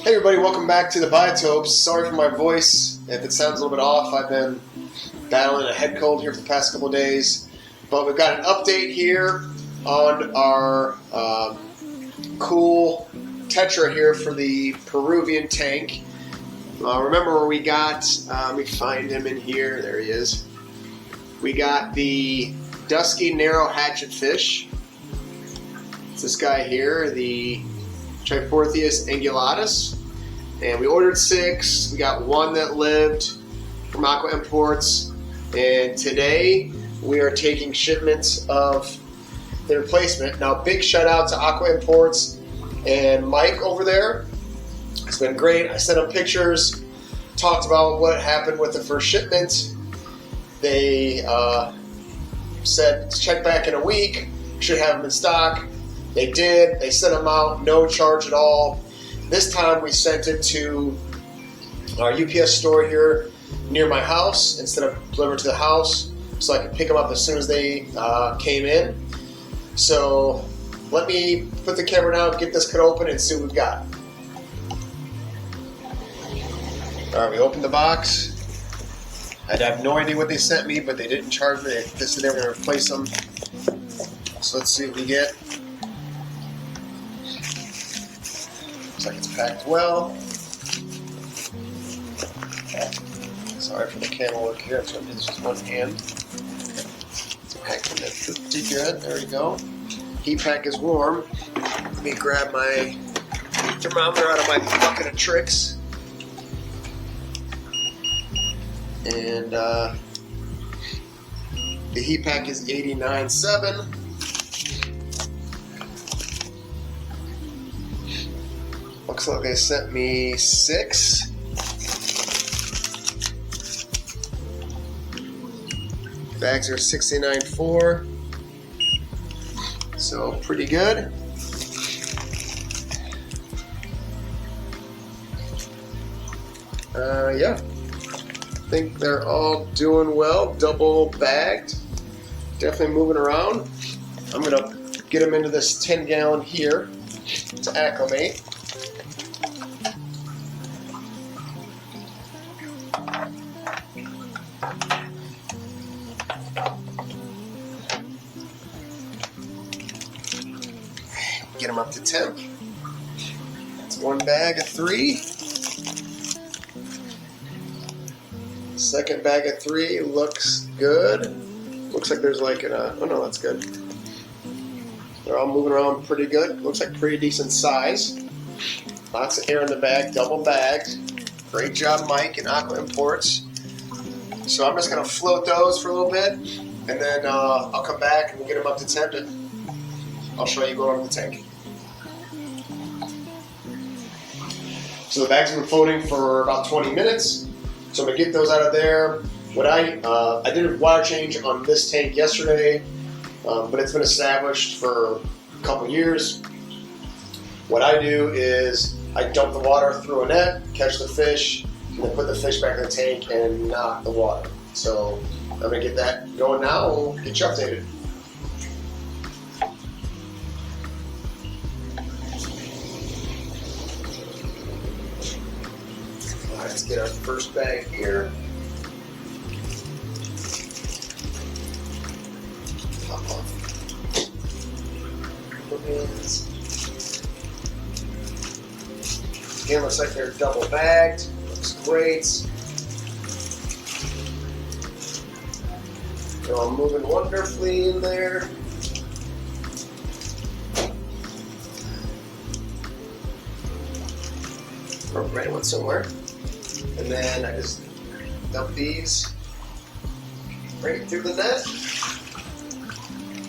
Hey everybody, welcome back to the Biotopes. Sorry for my voice if it sounds a little bit off. I've been battling a head cold here for the past couple of days. But we've got an update here on our cool Tetra here for the Peruvian tank. Remember where we got, let me find him in here, there he is. We got the Dusky Narrow Hatchetfish. It's this guy here, the Triportheus Angulatus. And we ordered 6. We got 1 that lived from Aqua-Imports. And today we are taking shipments of the replacement. Now, big shout out to Aqua-Imports and Mike over there. It's been great. I sent them pictures, talked about what happened with the first shipment. They said check back in a week, should have them in stock. They did. They sent them out, no charge at all. This time we sent it to our UPS store here near my house instead of delivered to the house, so I could pick them up as soon as they came in. So let me put the camera down, get this cut open, and see what we've got. All right, we opened the box. I have no idea what they sent me, but they didn't charge me. They said they were going to replace them. So let's see what we get. Looks like it's packed well. Sorry for the camera work here. I'm trying to do this with one hand. It's packed in there pretty good. There we go. Heat pack is warm. Let me grab my thermometer out of my bucket of tricks. And the heat pack is 89.7. Looks like they sent me 6. Bags are 69.4. So pretty good. Yeah. I think they're all doing well, double bagged, definitely moving around. I'm gonna get them into this 10-gallon here to acclimate. Get them up to temp. That's 1 bag of 3. Second bag of 3 looks good. Looks like there's like oh no, that's good. They're all moving around pretty good. Looks like pretty decent size. Lots of air in the bag, double bagged. Great job, Mike and Aqua-Imports. So I'm just gonna float those for a little bit, and then I'll come back and we'll get them up to temp, and I'll show you going over the tank. So the bags have been floating for about 20 minutes. So I'm gonna get those out of there. What I did a water change on this tank yesterday, but it's been established for a couple years. What I do is I dump the water through a net, catch the fish, and then put the fish back in the tank and knock the water. So I'm gonna get that going now. We'll get you updated. Let's get our first bag here. Pop off. Again, looks like they're double bagged. Looks great. They're all moving wonderfully in there. Right one somewhere. And then I just dump these right through the net,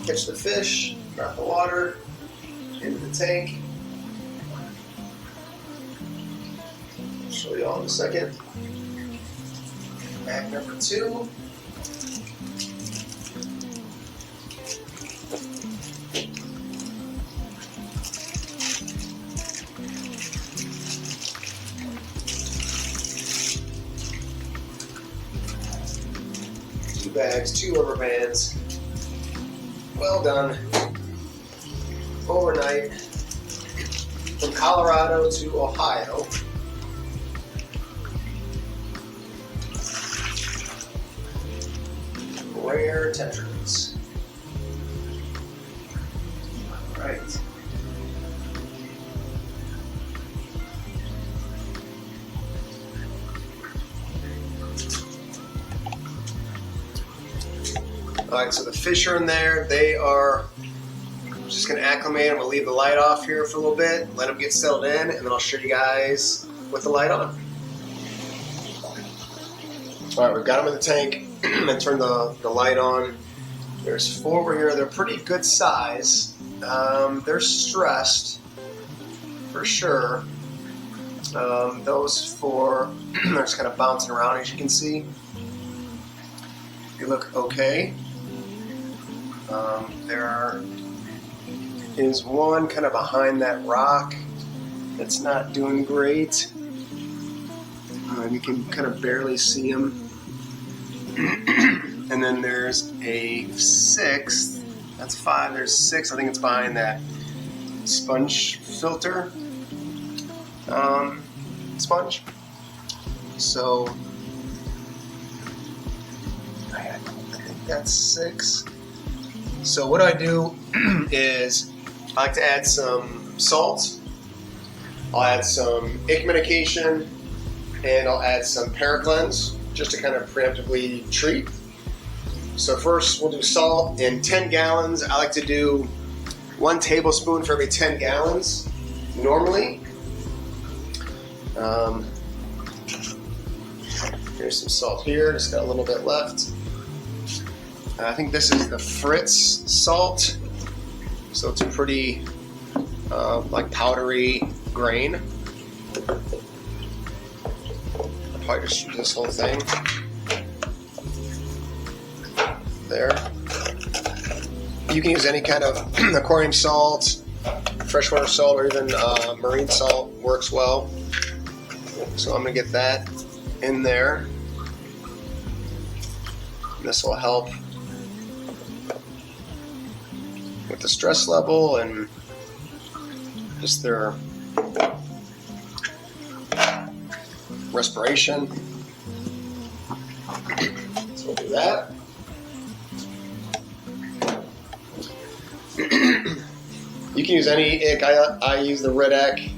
catch the fish, drop the water into the tank. I'll show you all in a second. Bag number 2. Bags, 2 rubber bands. Well done. Overnight. from Colorado to Ohio. Rare tetras. All right. Alright, so the fish are in there. They are, I'm just going to acclimate. I'm going to leave the light off here for a little bit, let them get settled in, and then I'll show you guys with the light on. Alright, we've got them in the tank. I'm going to turn the light on. There's 4 over here. They're pretty good size. They're stressed, for sure. Those 4, they're just kind of bouncing around, as you can see. They look okay. There is one kind of behind that rock that's not doing great. You can kind of barely see him. And then there's a 6th. That's 5. There's 6. I think it's behind that sponge filter sponge. So I think that's 6. So what I do is I like to add some salt. I'll add some ick medication, and I'll add some Paracleanse just to kind of preemptively treat. So first we'll do salt in 10 gallons. I like to do 1 tablespoon for every 10 gallons normally. Here's some salt here, just got a little bit left. I think this is the Fritz salt, so it's a pretty like powdery grain. I'll probably just use this whole thing. There. You can use any kind of aquarium salt, freshwater salt, or even marine salt works well. So I'm going to get that in there. This will help with the stress level and just their respiration. So we'll do that. You can use any ick. I use the Red Ick.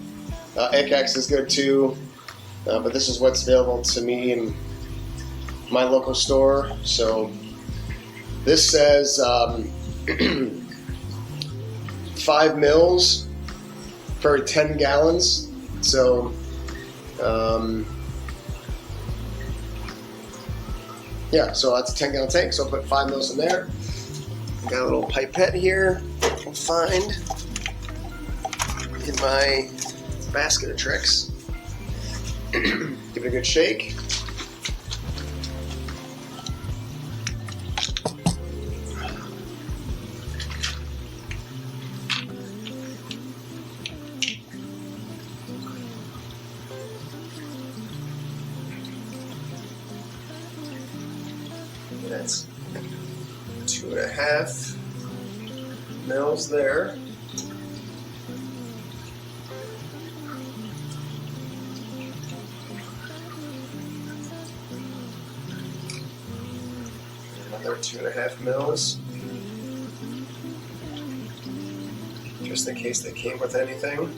IckX is good too, but this is what's available to me in my local store. So this says 5 mils per 10 gallons. So yeah, so that's a 10 gallon tank. So I'll put 5 mils in there. Got a little pipette here. I'll find in my basket of tricks. Give it a good shake. That's 2.5 mils there. Another 2.5 mils. Just in case they came with anything.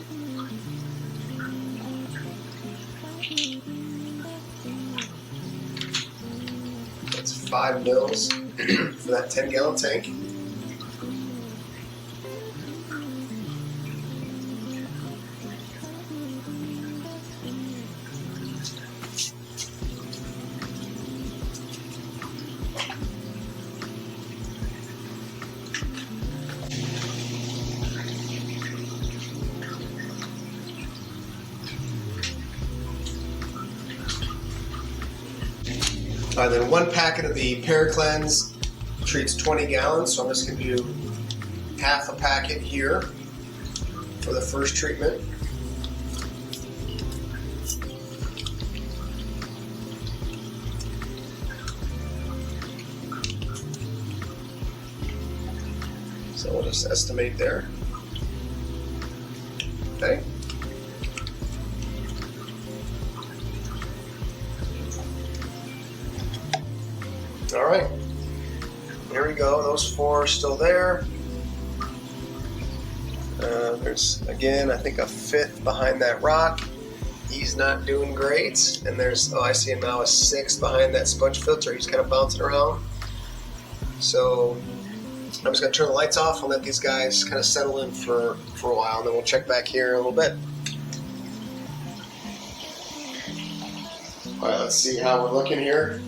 That's 5 mils for that 10 gallon tank. Then 1 packet of the Paracleanse treats 20 gallons, so I'm just going to do half a packet here for the first treatment. So we'll just estimate there. Okay. All right, there we go. Those 4 are still there. There's, again, I think a 5th behind that rock. He's not doing great. And there's, oh, I see him now, a 6th behind that sponge filter. He's kind of bouncing around. So I'm just going to turn the lights off and let these guys kind of settle in for a while, and then we'll check back here in a little bit. All right, let's see how we're looking here.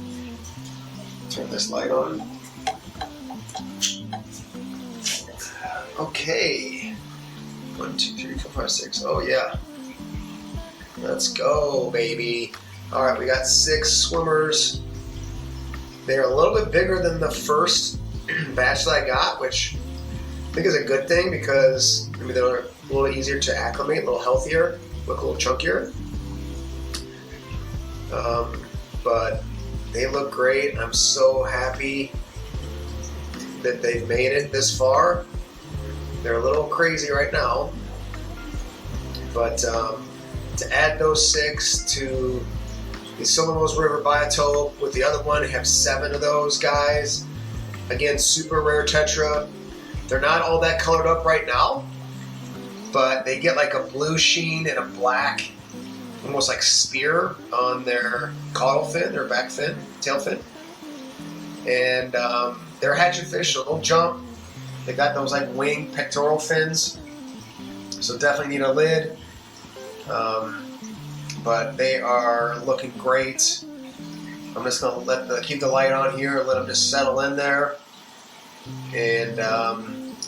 Turn this light on. Okay. 1, 2, 3, 4, 5, 6. Oh, yeah. Let's go, baby. All right, we got 6 swimmers. They're a little bit bigger than the first batch that I got, which I think is a good thing because maybe they're a little easier to acclimate, a little healthier, look a little chunkier. But they look great. I'm so happy that they've made it this far. They're a little crazy right now, but to add those 6 to the Silvermost River biotope with the other one, have 7 of those guys. Again, super rare Tetra. They're not all that colored up right now, but they get like a blue sheen and a black, almost like spear on their caudal fin, their back fin, tail fin. And they're hatchetfish, so they'll jump. They got those like wing pectoral fins, so definitely need a lid. But they are looking great. I'm just gonna keep the light on here and let them just settle in there. And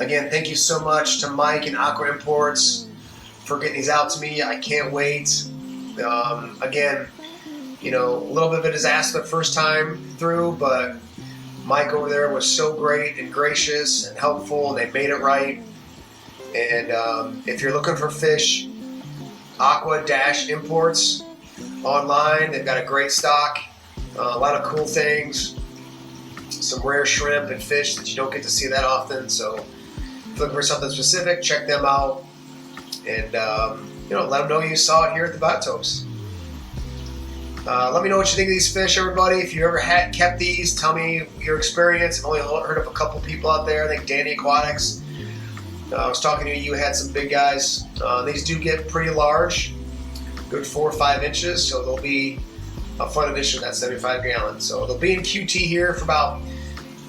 again, thank you so much to Mike and Aqua-Imports for getting these out to me. I can't wait. Again, you know, a little bit of a disaster the first time through, but Mike over there was so great and gracious and helpful, and they made it right. And if you're looking for fish, Aqua-Imports online, they've got a great stock, a lot of cool things, some rare shrimp and fish that you don't get to see that often. So if you're looking for something specific, check them out, and you know, let them know you saw it here at the biotopes. Let me know what you think of these fish, everybody. If you ever had kept these, tell me your experience. I've only heard of a couple people out there. I think Danny Aquatics. I was talking to you. You had some big guys. These do get pretty large, good 4 or 5 inches. So they'll be a fun addition to that 75 gallon. So they'll be in QT here for about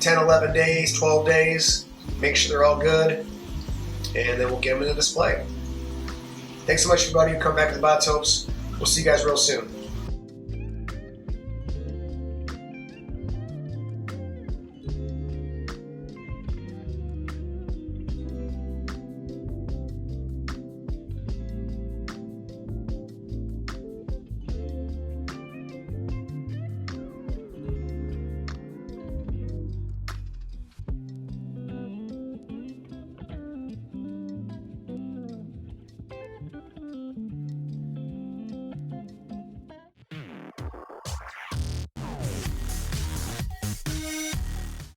10, 11 days, 12 days. Make sure they're all good, and then we'll get them in the display. Thanks so much, everybody, who come back to the biotopes. We'll see you guys real soon.